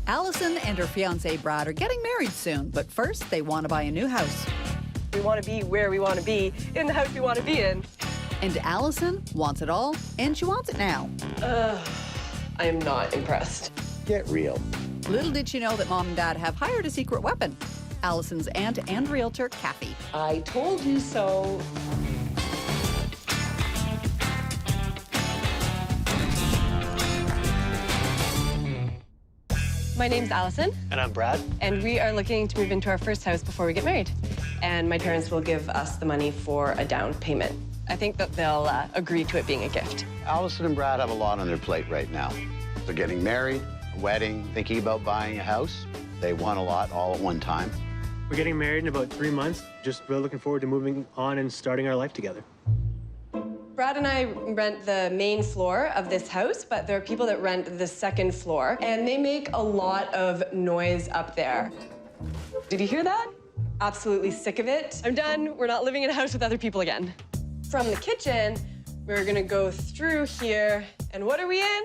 Allison and her fiancé Brad are getting married soon, but first they want to buy a new house. We want to be where we want to be, in the house we want to be in. And Allison wants it all, and she wants it now. I am not impressed. Get real. Little did she know that Mom and Dad have hired a secret weapon. Allison's aunt and realtor, Kathy. I told you so. My name's Allison. And I'm Brad. And we are looking to move into our first house before we get married. And my parents will give us the money for a down payment. I think that they'll agree to it being a gift. Allison and Brad have a lot on their plate right now. They're getting married, a wedding, thinking about buying a house. They want a lot all at one time. We're getting married in about 3 months. Just really looking forward to moving on and starting our life together. Brad and I rent the main floor of this house, but there are people that rent the second floor, and they make a lot of noise up there. Did you hear that? Absolutely sick of it. I'm done. We're not living in a house with other people again. From the kitchen, we're gonna go through here, and what are we in?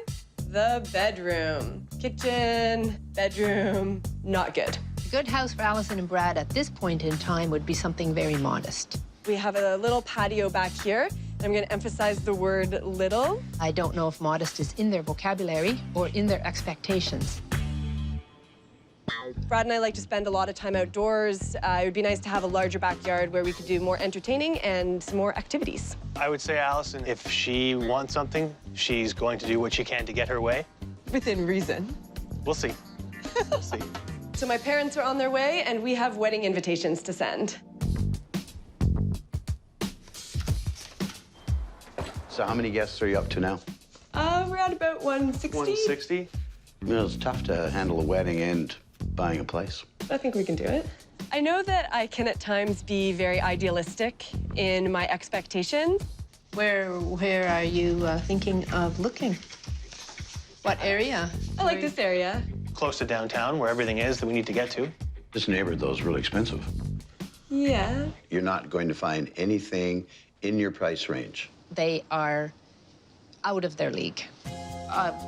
The bedroom. Kitchen, bedroom, not good. A good house for Allison and Brad at this point in time would be something very modest. We have a little patio back here. I'm going to emphasize the word little. I don't know if modest is in their vocabulary or in their expectations. Brad and I like to spend a lot of time outdoors. It would be nice to have a larger backyard where we could do more entertaining and more activities. I would say, Allison, if she wants something, she's going to do what she can to get her way. Within reason. We'll see. We'll see. So my parents are on their way, and we have wedding invitations to send. So how many guests are you up to now? We're at about 160. 160? You know, it's tough to handle a wedding and buying a place. I think we can do it. I know that I can at times be very idealistic in my expectations. Where are you thinking of looking? What area? I like this area. Close to downtown, where everything is that we need to get to. This neighborhood, though, is really expensive. Yeah. You're not going to find anything in your price range. They are out of their league.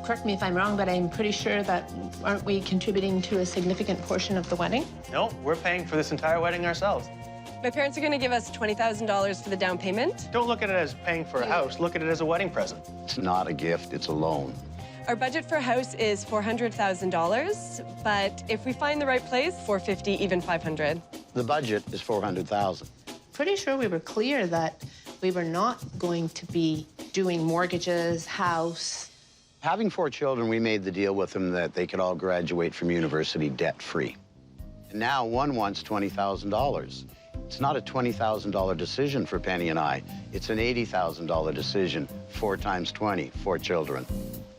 Correct me if I'm wrong, but I'm pretty sure that aren't we contributing to a significant portion of the wedding? No, we're paying for this entire wedding ourselves. My parents are going to give us $20,000 for the down payment. Don't look at it as paying for a house. Look at it as a wedding present. It's not a gift, it's a loan. Our budget for a house is $400,000, but if we find the right place, $450,000, even $500,000. The budget is $400,000. Pretty sure we were clear that we were not going to be doing mortgages, house. Having 4 children, we made the deal with them that they could all graduate from university debt-free. And now one wants $20,000. It's not a $20,000 decision for Penny and I. It's an $80,000 decision. 4 times 20, 4 children.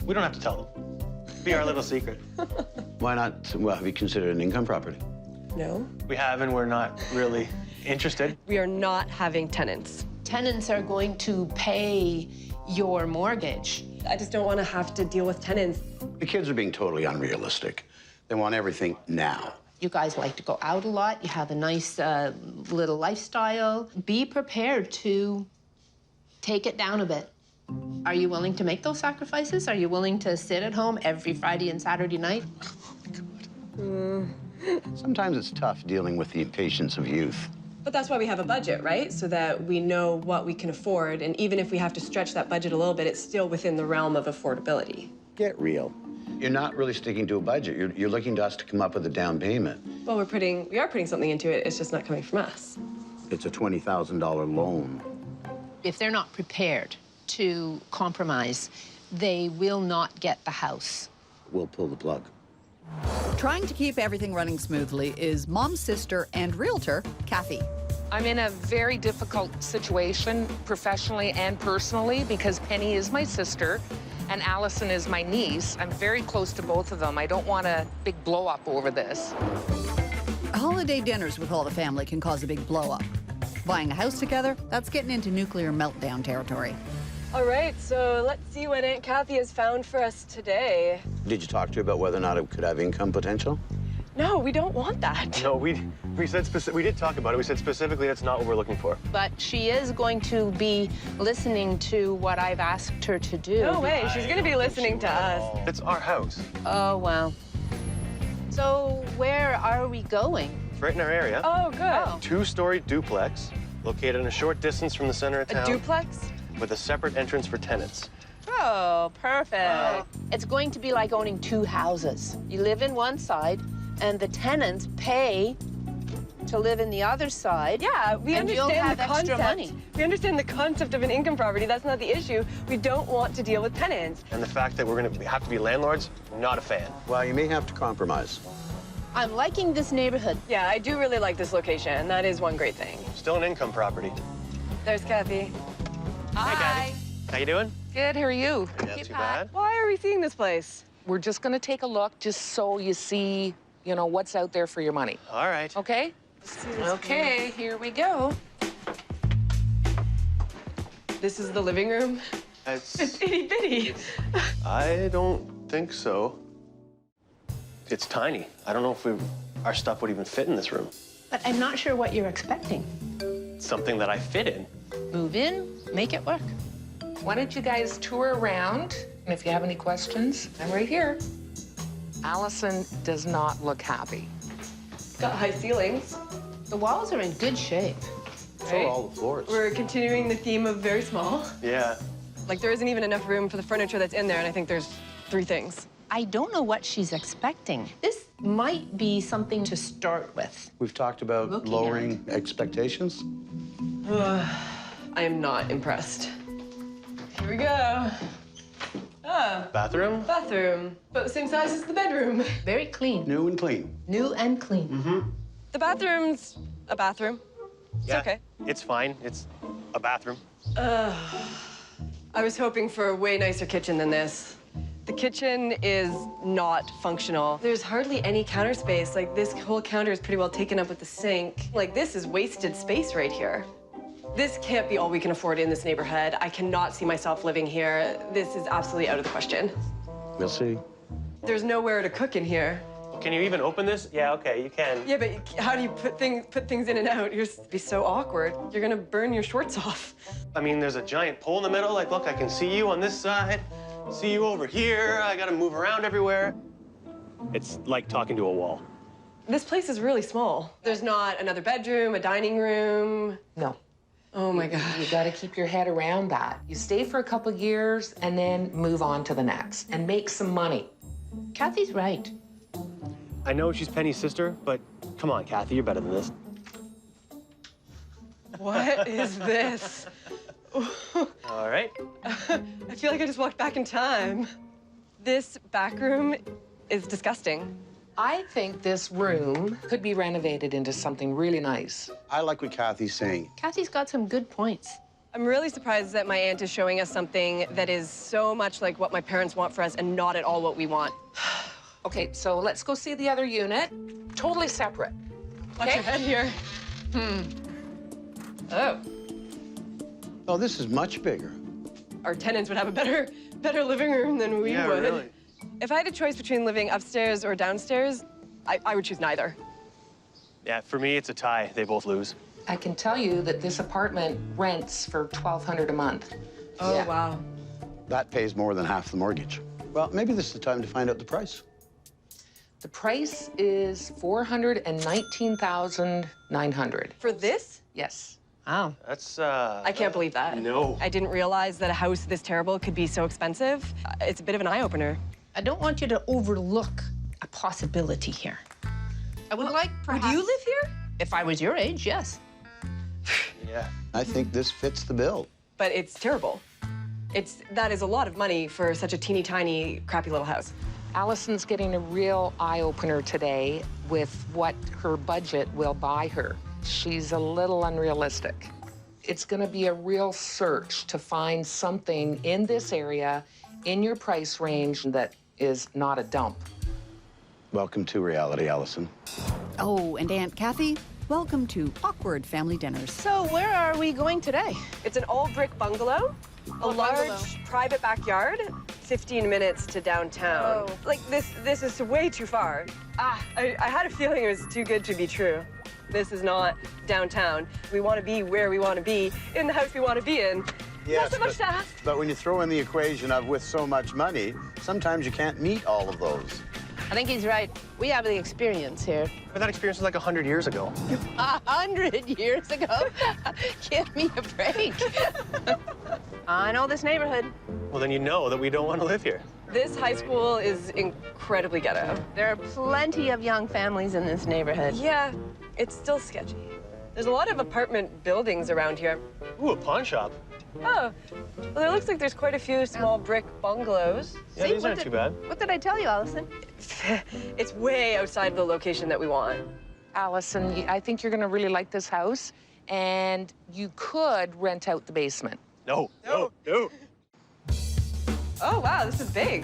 We don't have to tell them. Be our little secret. Why not? Well, have you considered an income property? No. We have, and we're not really interested. We are not having tenants. Tenants are going to pay your mortgage. I just don't want to have to deal with tenants. The kids are being totally unrealistic. They want everything now. You guys like to go out a lot. You have a nice little lifestyle. Be prepared to take it down a bit. Are you willing to make those sacrifices? Are you willing to sit at home every Friday and Saturday night? Sometimes it's tough dealing with the impatience of youth. But that's why we have a budget, right? So that we know what we can afford, and even if we have to stretch that budget a little bit, it's still within the realm of affordability. Get real. You're not really sticking to a budget. You're looking to us to come up with a down payment. Well, we are putting something into it. It's just not coming from us. It's a $20,000 loan. If they're not prepared to compromise, they will not get the house. We'll pull the plug. Trying to keep everything running smoothly is Mom's sister and realtor, Kathy. I'm in a very difficult situation professionally and personally because Penny is my sister and Allison is my niece. I'm very close to both of them. I don't want a big blow-up over this. Holiday dinners with all the family can cause a big blow-up. Buying a house together, that's getting into nuclear meltdown territory. All right, so let's see what Aunt Kathy has found for us today. Did you talk to her about whether or not it could have income potential? No, we don't want that. No, we did talk about it. We said specifically that's not what we're looking for. But she is going to be listening to what I've asked her to do. No way, she's gonna be listening to us. It's our house. Oh, well. So where are we going? Right in our area. Oh, good. Oh. 2-story duplex, located in a short distance from the center of A town. duplex? With a separate entrance for tenants. Oh, perfect. It's going to be like owning 2 houses. You live in one side, and the tenants pay to live in the other side. Yeah, we And you'll understand have the extra concept. money. We understand the concept of an income property. That's not the issue. We don't want to deal with tenants. And the fact that we're going to have to be landlords, not a fan. Well, you may have to compromise. I'm liking this neighborhood. Yeah, I do really like this location. That is one great thing. Still an income property. There's Kathy. Hi. How you doing? Good, how are you? Not too bad. Why are we seeing this place? We're just gonna take a look just so you see, you know, what's out there for your money. All right. Okay? Okay, here we go. This is the living room. It's, It's itty bitty. I don't think so. It's tiny. I don't know if our stuff would even fit in this room. But I'm not sure what you're expecting. It's something that I fit in. Move in, make it work. Why don't you guys tour around? And if you have any questions, I'm right here. Allison does not look happy. Got high ceilings. The walls are in good shape. So are all the floors. We're continuing the theme of very small. Yeah. Like, there isn't even enough room for the furniture that's in there, and I think there's 3 things. I don't know what she's expecting. This might be something to start with. We've talked about Looking lowering expectations. I am not impressed. Here we go. Oh, Bathroom? bathroom. About the same size as the bedroom. Very clean. New and clean. New and clean. The bathroom's a bathroom. Yeah. okay. It's fine. It's a bathroom. I was hoping for a way nicer kitchen than this. The kitchen is not functional. There's hardly any counter space. Like, this whole counter is pretty well taken up with the sink. Like, this is wasted space right here. This can't be all we can afford in this neighborhood. I cannot see myself living here. This is absolutely out of the question. We'll see. There's nowhere to cook in here. Can you even open this? Yeah, okay, you can. Yeah, but how do you put things in and out? You're just be so awkward. You're gonna burn your shorts off. I mean, there's a giant pole in the middle. Like, look, I can see you on this side, see you over here. I gotta move around everywhere. It's like talking to a wall. This place is really small. There's not another bedroom, a dining room. No. Oh my You gosh. gotta keep your head around that. You stay for a couple years and then move on to the next and make some money. Kathy's right. I know she's Penny's sister, but come on, Kathy, you're better than this. What is this? All right. I feel like I just walked back in time. This back room is disgusting. I think this room could be renovated into something really nice. I like what Kathy's saying. Kathy's got some good points. I'm really surprised that my aunt is showing us something that is so much like what my parents want for us and not at all what we want. Okay, so let's go see the other unit. Totally separate. Watch your head here. Oh, Oh, this is much bigger. our tenants would have a better living room than we Yeah, would. really. If I had a choice between living upstairs or downstairs, I would choose neither. Yeah, for me, it's a tie. They both lose. I can tell you that this apartment rents for $1,200 a month. Oh, Yeah. wow. That pays more than half the mortgage. Well, maybe this is the time to find out the price. The price is $419,900. For this? Yes. Wow. That's, I can't believe that. No. I didn't realize that a house this terrible could be so expensive. It's a bit of an eye-opener. I don't want you to overlook a possibility here. I would like perhaps... Would you live here? If I was your age, yes. Yeah. I think this fits the bill. But it's terrible. That is a lot of money for such a teeny tiny, crappy little house. Allison's getting a real eye-opener today with what her budget will buy her. She's a little unrealistic. It's gonna be a real search to find something in this area, in your price range, that is not a dump. Welcome to reality, Allison. Oh, and Aunt Kathy, welcome to Awkward Family Dinners. So where are we going today? It's an all-brick bungalow, a large bungalow. private backyard, 15 minutes to downtown. Oh. Like, this is way too far. I had a feeling it was too good to be true. This is not downtown. We want to be where we want to be, in the house we want to be in. Not so much to ask. But when you throw in the equation of with so much money, sometimes you can't meet all of those. I think he's right. We have the experience here. But that experience was like 100 years ago. 100 years ago? Give me a break. I know this neighborhood. Well, then you know that we don't want to live here. This high school is incredibly ghetto. There are plenty of young families in this neighborhood. Yeah, it's still sketchy. There's a lot of apartment buildings around here. Ooh, a pawn shop. Oh, well, it looks like there's quite a few small brick bungalows. Yeah, these aren't too bad. What did I tell you, Allison? It's way outside of the location that we want. Allison, I think you're gonna really like this house, and you could rent out the basement. No. Oh, wow, this is big.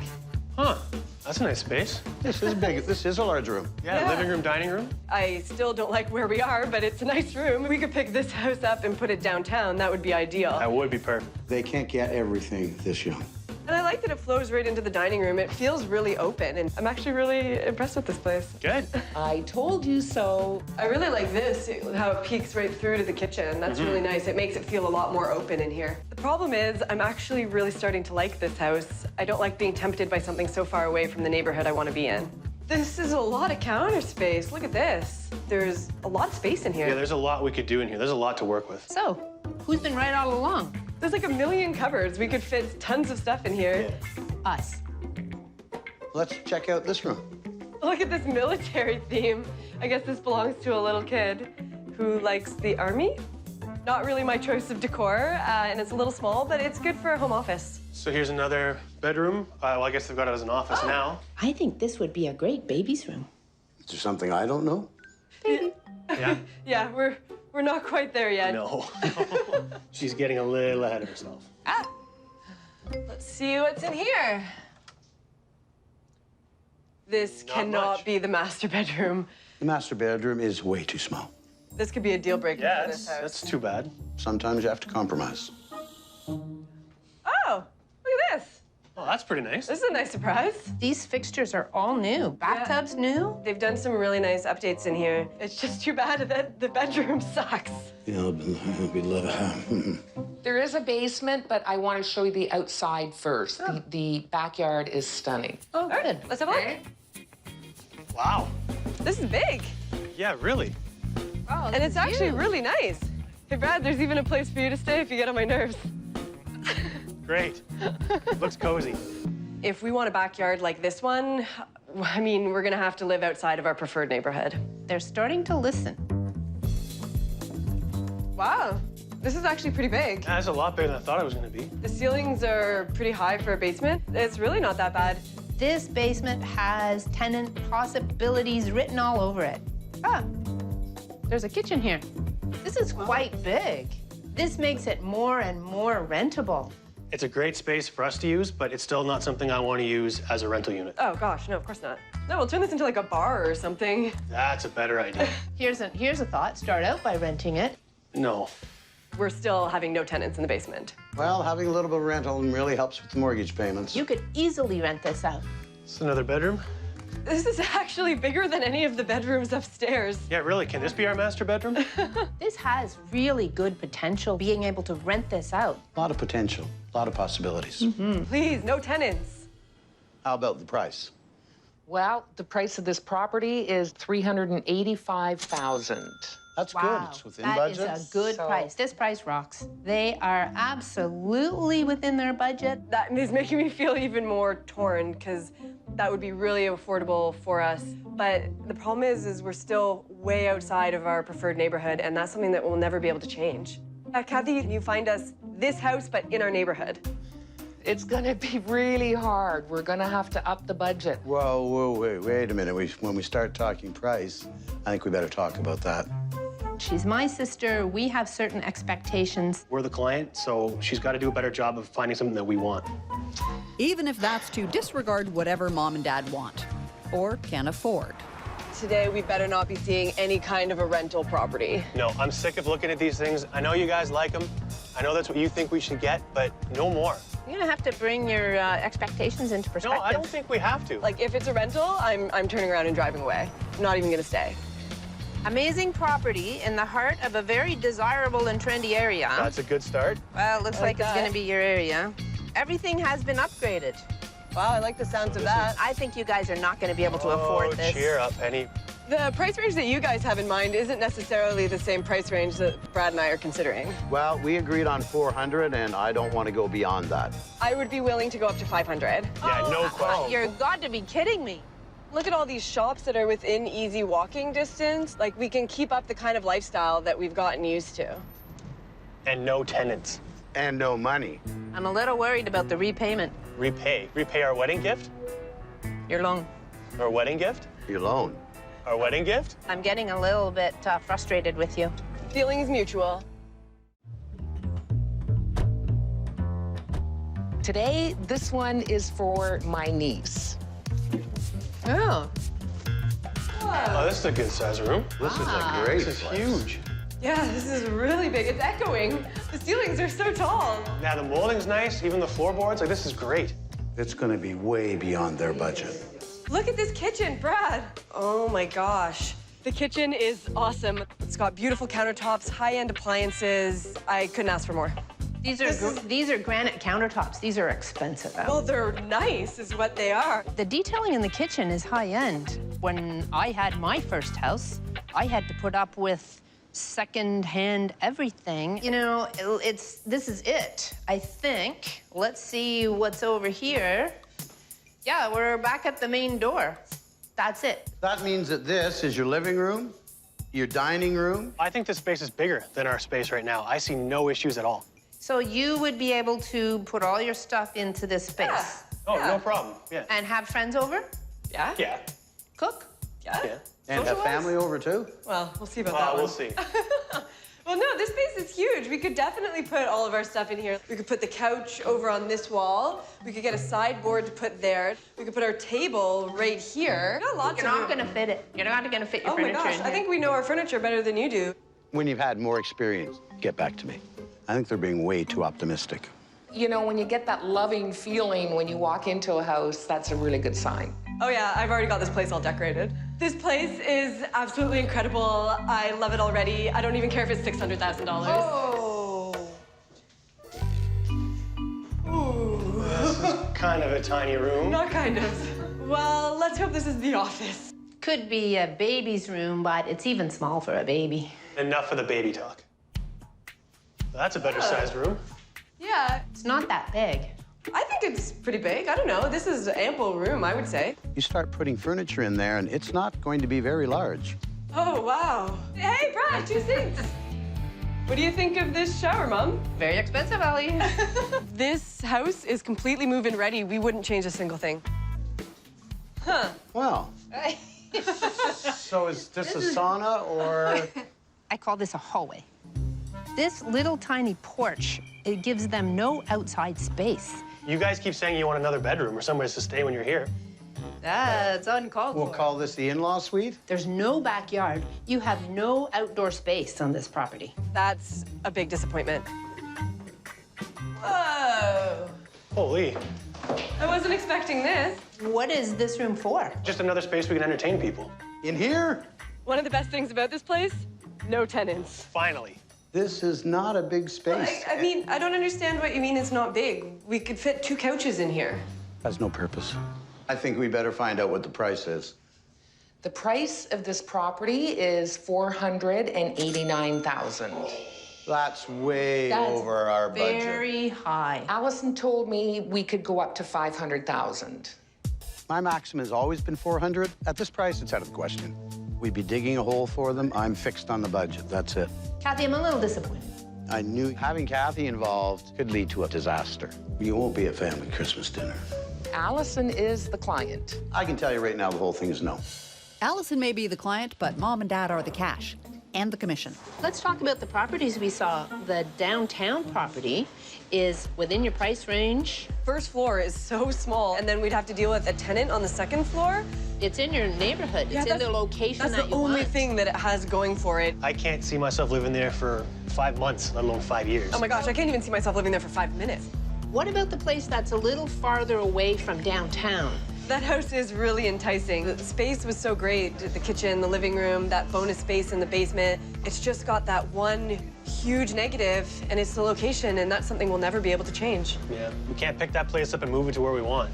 Huh. That's a nice space. This is big. This is a large room. Yeah, living room, dining room. I still don't like where we are, but it's a nice room. We could pick this house up and put it downtown. That would be ideal. That would be perfect. They can't get everything this young. And I like that it flows right into the dining room. It feels really open, and I'm actually really impressed with this place. Good. I told you so. I really like this, how it peeks right through to the kitchen. That's really nice. It makes it feel a lot more open in here. The problem is, I'm actually really starting to like this house. I don't like being tempted by something so far away from the neighborhood I want to be in. This is a lot of counter space. Look at this. There's a lot of space in here. Yeah, there's a lot we could do in here. There's a lot to work with. So, who's been right all along? There's like a million cupboards. We could fit tons of stuff in here. Us. Let's check out this room. Look at this military theme. I guess this belongs to a little kid who likes the army. Not really my choice of decor, and it's a little small, but it's good for a home office. So here's another bedroom. Well, I guess they've got it as an office now. I think this would be a great baby's room. Is there something I don't know? Yeah? Yeah, we're not quite there yet. No. She's getting a little ahead of herself. Let's see what's in here. This Not cannot much. be the master bedroom. The master bedroom is way too small. This could be a deal breaker Yeah, for this house. that's too bad. Sometimes you have to compromise. Oh, look at this. Oh, that's pretty nice. This is a nice surprise. These fixtures are all new. Bathtub's new. They've done some really nice updates in here. It's just too bad that the bedroom sucks. We love There is a basement, but I want to show you the outside first. The backyard is stunning. Oh, good. Let's have a look. Wow. This is big. Yeah, really. Oh, And it's actually really nice. Hey, Brad, there's even a place for you to stay if you get on my nerves. Great. Looks cozy. If we want a backyard like this one, I mean, we're gonna have to live outside of our preferred neighborhood. They're starting to listen. Wow, this is actually pretty big. That's a lot bigger than I thought it was going to be. The ceilings are pretty high for a basement. It's really not that bad. This basement has tenant possibilities written all over it. Ah, there's a kitchen here. This is quite big. This makes it more and more rentable. It's a great space for us to use, but it's still not something I want to use as a rental unit. Oh gosh, no, of course not. No, we'll turn this into like a bar or something. That's a better idea. Here's a thought. Start out by renting it. No. We're still having no tenants in the basement. Well, having a little bit of rental really helps with the mortgage payments. You could easily rent this out. It's another bedroom. This is actually bigger than any of the bedrooms upstairs. Yeah, really. Can this be our master bedroom? This has really good potential, being able to rent this out. A lot of potential, a lot of possibilities. Please, no tenants. How about the price? Well, the price of this property is $385,000. That's good. Wow, It's within that budget. is a good So- price. This price rocks. They are absolutely within their budget. That is making me feel even more torn because that would be really affordable for us. But the problem is we're still way outside of our preferred neighborhood, and that's something that we'll never be able to change. Kathy, can you find us this house, but in our neighborhood? It's gonna be really hard. We're gonna have to up the budget. Whoa, wait a minute. When we start talking price, I think we better talk about that. She's my sister. We have certain expectations. We're the client, so she's got to do a better job of finding something that we want. Even if that's to disregard whatever mom and dad want or can afford. Today, we better not be seeing any kind of a rental property. No, I'm sick of looking at these things. I know you guys like them. I know that's what you think we should get, but no more. You're gonna have to bring your expectations into No, perspective. I don't think we have to. Like, if it's a rental, I'm turning around and driving away. I'm not even gonna stay. Amazing property in the heart of a very desirable and trendy area. That's a good start. Well, looks like it's that. gonna be your area. Everything has been upgraded. Wow, I like the sounds of that. I think you guys are not going to be able to afford this. Cheer up, Penny. The price range that you guys have in mind isn't necessarily the same price range that Brad and I are considering. Well, we agreed on 400, and I don't want to go beyond that. I would be willing to go up to 500. Yeah, no question. You're got to be kidding me. Look at all these shops that are within easy walking distance. Like, we can keep up the kind of lifestyle that we've gotten used to. And no tenants. And no money. I'm a little worried about the repayment. Repay. Repay our wedding gift? Your loan. Our wedding gift? Your loan. Our wedding gift? I'm getting a little bit frustrated with you. Feelings mutual. Today, this one is for my niece. Oh. Oh, this is a good size room. This is a great This is place. huge. Yeah, this is really big. It's echoing. The ceilings are so tall. Now, the molding's nice, even the floorboards. Like, this is great. It's going to be way beyond their budget. Look at this kitchen, Brad. Oh my gosh. The kitchen is awesome. It's got beautiful countertops, high-end appliances. I couldn't ask for more. These are granite countertops. These are expensive. Well, they're nice is what they are. The detailing in the kitchen is high-end. When I had my first house, I had to put up with second-hand everything. You know, this is it, I think. Let's see what's over here. Yeah, we're back at the main door. That's it. That means that this is your living room, your dining room. I think this space is bigger than our space right now. I see no issues at all. So you would be able to put all your stuff into this space Oh, no problem. Yeah. and have friends over, Yeah? Yeah. cook? Yeah? Yeah. And have family over, too. Well, we'll see about that We'll one. see. Well, no, this space is huge. We could definitely put all of our stuff in here. We could put the couch over on this wall. We could get a sideboard to put there. We could put our table right here. We got lots You're of not room. gonna fit it. You're not gonna fit your Oh my furniture gosh, in I here. think we know our furniture better than you do. When you've had more experience, get back to me. I think they're being way too optimistic. You know, when you get that loving feeling when you walk into a house, that's a really good sign. Oh yeah, I've already got this place all decorated. This place is absolutely incredible. I love it already. I don't even care if it's $600,000. Oh. Ooh. This is kind of a tiny room. Not kind of. Well, let's hope this is the office. Could be a baby's room, but it's even small for a baby. Enough for the baby talk. That's a better sized room. Yeah, It's not that big. I think it's pretty big. I don't know. This is ample room, I would say. You start putting furniture in there, and it's not going to be very large. Oh, wow. Hey, Brad, 2 sinks. What do you think of this shower, Mom? Very expensive, Ellie. This house is completely move-in ready. We wouldn't change a single thing. Huh. Well, so is this a sauna or? I call this a hallway. This little tiny porch, it gives them no outside space. You guys keep saying you want another bedroom or somewhere to stay when you're here. That's uncalled We'll for. call this the in-law suite? There's no backyard. You have no outdoor space on this property. That's a big disappointment. Whoa. Holy. I wasn't expecting this. What is this room for? Just another space we can entertain people. In here? One of the best things about this place, no tenants. Finally. This is not a big space. I mean, I don't understand what you mean it's not big. We could fit 2 couches in here. Has no purpose. I think we better find out what the price is. The price of this property is $489,000. That's way over our budget. Very high. Allison told me we could go up to $500,000. My maximum has always been 400. At this price, it's out of the question. We'd be digging a hole for them. I'm fixed on the budget. That's it. Kathy, I'm a little disappointed. I knew having Kathy involved could lead to a disaster. You won't be at family Christmas dinner. Allison is the client. I can tell you right now, the whole thing is no. Allison may be the client, but Mom and Dad are the cash and the commission. Let's talk about the properties we saw. The downtown property is within your price range. First floor is so small, and then we'd have to deal with a tenant on the second floor. It's in your neighborhood. Yeah, It's in the location That's that the you only want. thing that it has going for it. I can't see myself living there for 5 months, let alone 5 years. Oh my gosh, I can't even see myself living there for 5 minutes. What about the place that's a little farther away from downtown? That house is really enticing. The space was so great. The kitchen, the living room, that bonus space in the basement. It's just got that one huge negative, and it's the location, and that's something we'll never be able to change. Yeah, we can't pick that place up and move it to where we want.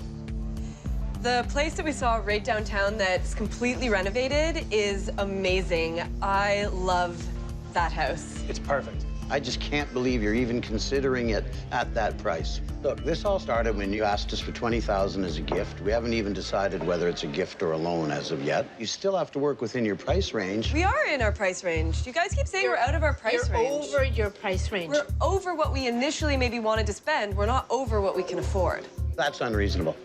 The place that we saw right downtown that's completely renovated is amazing. I love that house. It's perfect. I just can't believe you're even considering it at that price. Look, this all started when you asked us for $20,000 as a gift. We haven't even decided whether it's a gift or a loan as of yet. You still have to work within your price range. We are in our price range. You guys keep saying we're out of our price range. You're over your price range. We're over what we initially maybe wanted to spend. We're not over what we can afford. That's unreasonable.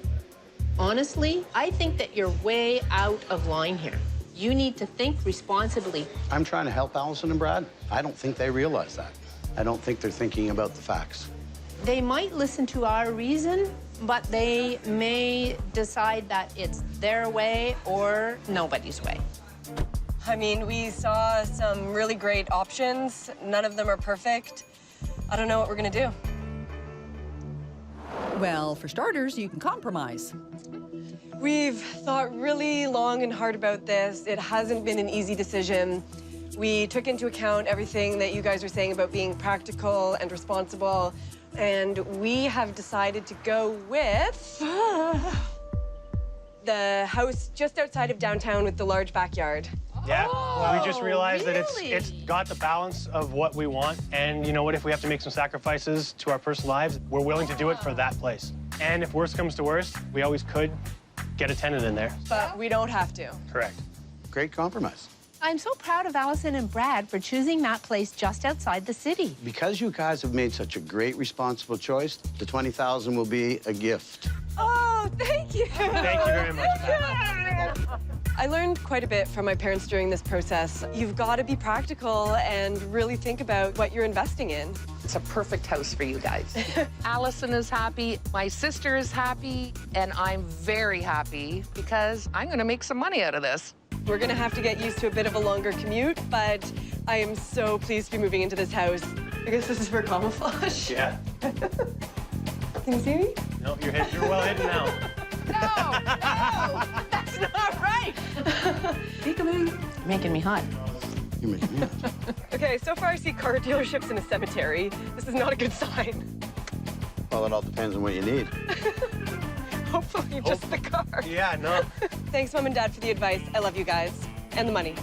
Honestly, I think that you're way out of line here. You need to think responsibly. I'm trying to help Allison and Brad. I don't think they realize that. I don't think they're thinking about the facts. They might listen to our reason, but they may decide that it's their way or nobody's way. I mean, we saw some really great options. None of them are perfect. I don't know what we're gonna do. Well, for starters, you can compromise. We've thought really long and hard about this. It hasn't been an easy decision. We took into account everything that you guys were saying about being practical and responsible, and we have decided to go with the house just outside of downtown with the large backyard. Yeah, we just realized that really? it's got the balance of what we want. And you know what? If we have to make some sacrifices to our personal lives, we're willing to do it for that place. And if worst comes to worst, we always could get a tenant in there. But we don't have to. Correct. Great compromise. I'm so proud of Allison and Brad for choosing that place just outside the city. Because you guys have made such a great, responsible choice, the $20,000 will be a gift. Oh, thank you. Thank you very much, Pat. I learned quite a bit from my parents during this process. You've got to be practical and really think about what you're investing in. It's a perfect house for you guys. Allison is happy, my sister is happy, and I'm very happy because I'm gonna make some money out of this. We're gonna have to get used to a bit of a longer commute, but I am so pleased to be moving into this house. I guess this is for camouflage. Yeah. Can you see me? No, you're well hidden now. No, that's not right. You're Making me hot. You make me mad. Okay, so far I see car dealerships in a cemetery. This is not a good sign. Well, it all depends on what you need. Hopefully just the car. Yeah, no. Thanks, Mom and Dad, for the advice. I love you guys. And the money.